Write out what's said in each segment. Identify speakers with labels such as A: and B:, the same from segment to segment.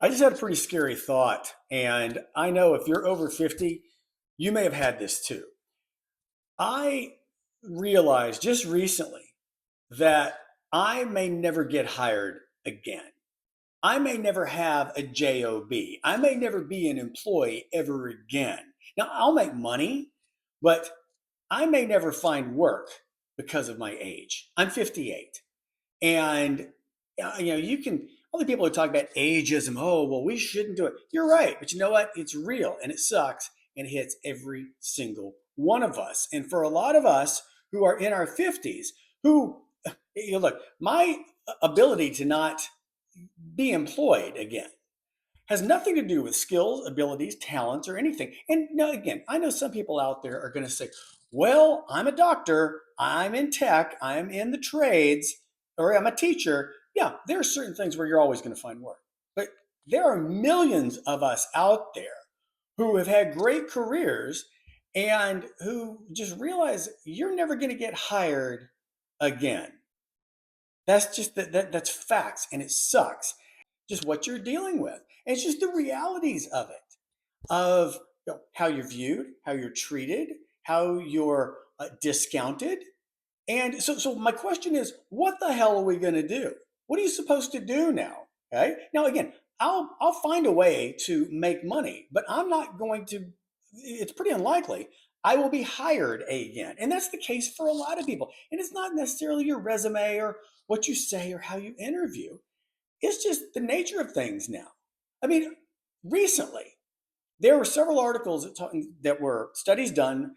A: I just had a pretty scary thought. And I know if you're over 50, you may have had this too. I realized just recently that I may never get hired again. I may never have a job. I may never be an employee ever again. Now, I'll make money, but I may never find work because of my age. I'm 58. And you can other people who talk about ageism. Oh, well, we shouldn't do it. You're right, but you know what? It's real and it sucks and it hits every single one of us. And for a lot of us who are in our 50s, who look, my ability to not be employed again has nothing to do with skills, abilities, talents, or anything. And no, again, I know some people out there are going to say, well, I'm a doctor, I'm in tech, I'm in the trades, or I'm a teacher. Yeah, there are certain things where you're always going to find work. But there are millions of us out there who have had great careers and who just realize you're never going to get hired again. That's just that's facts and it sucks. Just what you're dealing with. And it's just the realities of it, of how you're viewed, how you're treated, how you're discounted. And so my question is, what the hell are we going to do? What are you supposed to do now? Okay. Now, again, I'll find a way to make money, but I'm not going to, it's pretty unlikely I will be hired again. And that's the case for a lot of people. And it's not necessarily your resume or what you say or how you interview. It's just the nature of things now. I mean, recently, there were several articles that were studies done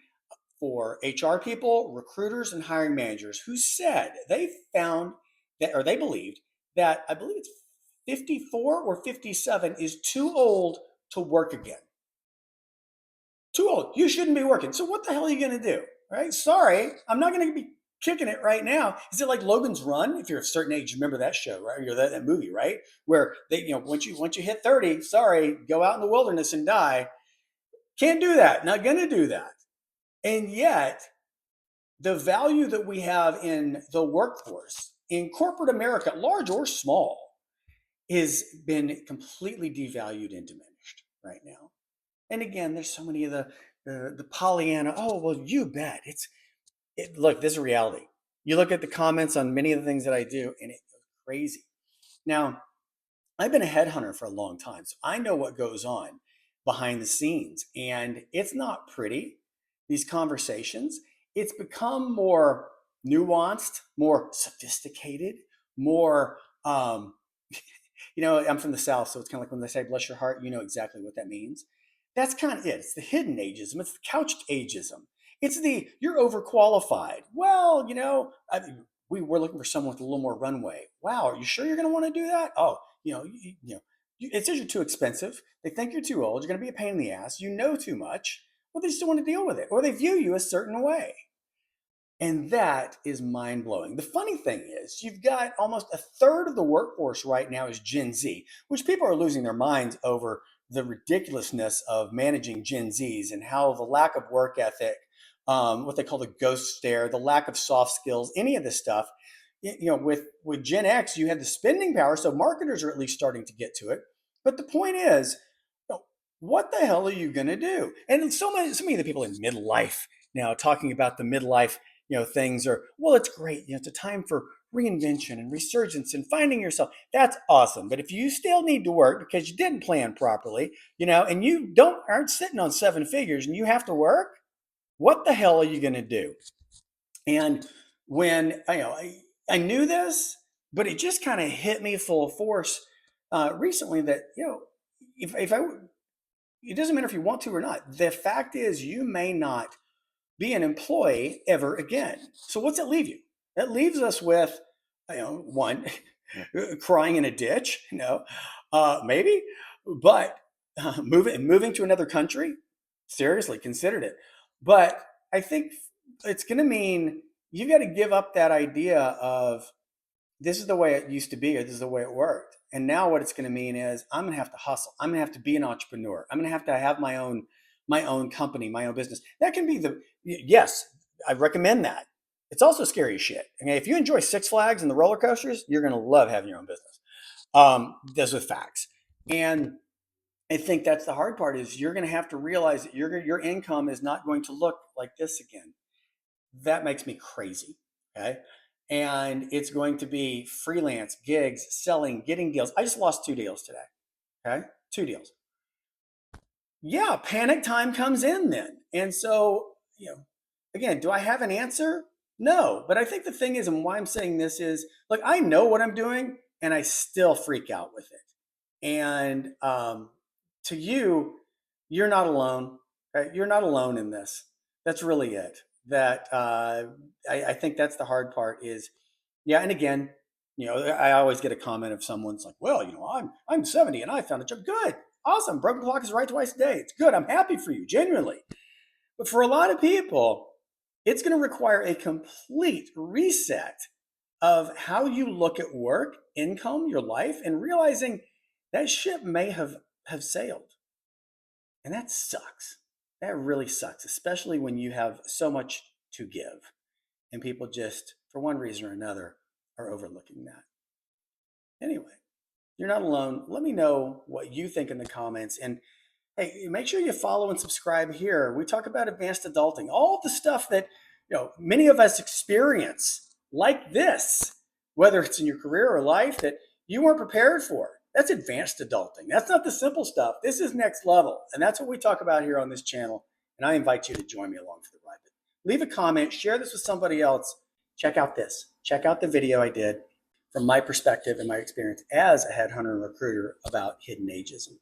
A: for HR people, recruiters, and hiring managers who said they found that, or they believed that, I believe it's 54 or 57 is too old to work again. Too old. You shouldn't be working. So what the hell are you going to do? Right? Sorry, I'm not going to be kicking it right now. Is it like Logan's Run? If you're a certain age, you remember that show, right? Or that movie, right? Where they, once you hit 30, sorry, go out in the wilderness and die. Can't do that. Not going to do that. And yet, the value that we have in the workforce in corporate America, large or small, has been completely devalued and diminished right now. And again, there's so many of the Pollyanna. Oh well, you bet. Look. This is reality. You look at the comments on many of the things that I do, and it goes crazy. Now, I've been a headhunter for a long time, so I know what goes on behind the scenes, and it's not pretty. These conversations. It's become more nuanced, more sophisticated, more. I'm from the South, so it's kind of like when they say "bless your heart," you know exactly what that means. That's kind of it. It's the hidden ageism. It's the couched ageism. It's the you're overqualified. Well, we were looking for someone with a little more runway. Wow, are you sure you're going to want to do that? Oh, it says you're too expensive. They think you're too old. You're going to be a pain in the ass. You know too much. Well, they just don't want to deal with it, or they view you a certain way. And that is mind blowing. The funny thing is, you've got almost a third of the workforce right now is Gen Z, which people are losing their minds over the ridiculousness of managing Gen Zs and how the lack of work ethic, what they call the ghost stare, the lack of soft skills, any of this stuff. With Gen X, you had the spending power, so marketers are at least starting to get to it. But the point is, what the hell are you going to do? And so many of the people in midlife now talking about the midlife things are, well, it's great. It's a time for reinvention and resurgence and finding yourself. That's awesome. But if you still need to work because you didn't plan properly, and you aren't sitting on seven figures and you have to work, what the hell are you going to do? And when I knew this, but it just kind of hit me full force recently that if I it doesn't matter if you want to or not. The fact is, you may not be an employee ever again. So what's it leave you? It leaves us with, one, crying in a ditch, maybe, but moving to another country, seriously considered it. But I think it's going to mean you got to give up that idea of this is the way it used to be or this is the way it worked. And now what it's going to mean is I'm going to have to hustle. I'm going to have to be an entrepreneur. I'm going to have my own company, my own business. That can be yes, I recommend that. It's also scary as shit. Okay, if you enjoy Six Flags and the roller coasters, you're going to love having your own business. Those are facts. And I think that's the hard part is you're going to have to realize that your income is not going to look like this again. That makes me crazy. Okay. And it's going to be freelance gigs, selling, getting deals. I just lost 2 deals today. Okay. 2 deals. Yeah. Panic time comes in then. And so, again, do I have an answer? No. But I think the thing is, and why I'm saying this is, look, I know what I'm doing and I still freak out with it. And to you, you're not alone. Right? You're not alone in this. That's really it. That I think that's the hard part is, yeah. And again, I always get a comment of someone's like, well, I'm 70 and I found a job. Good, awesome. Broken clock is right twice a day. It's good. I'm happy for you, genuinely. But for a lot of people, it's going to require a complete reset of how you look at work, income, your life, and realizing that ship may have sailed. And that sucks. That really sucks, especially when you have so much to give and people just, for one reason or another, are overlooking that. Anyway, you're not alone. Let me know what you think in the comments. And hey, make sure you follow and subscribe here. We talk about advanced adulting, all the stuff that many of us experience like this, whether it's in your career or life that you weren't prepared for. That's advanced adulting. That's not the simple stuff. This is next level. And that's what we talk about here on this channel. And I invite you to join me along for the ride. Leave a comment, share this with somebody else. Check out this. Check out the video I did from my perspective and my experience as a headhunter and recruiter about hidden ageism.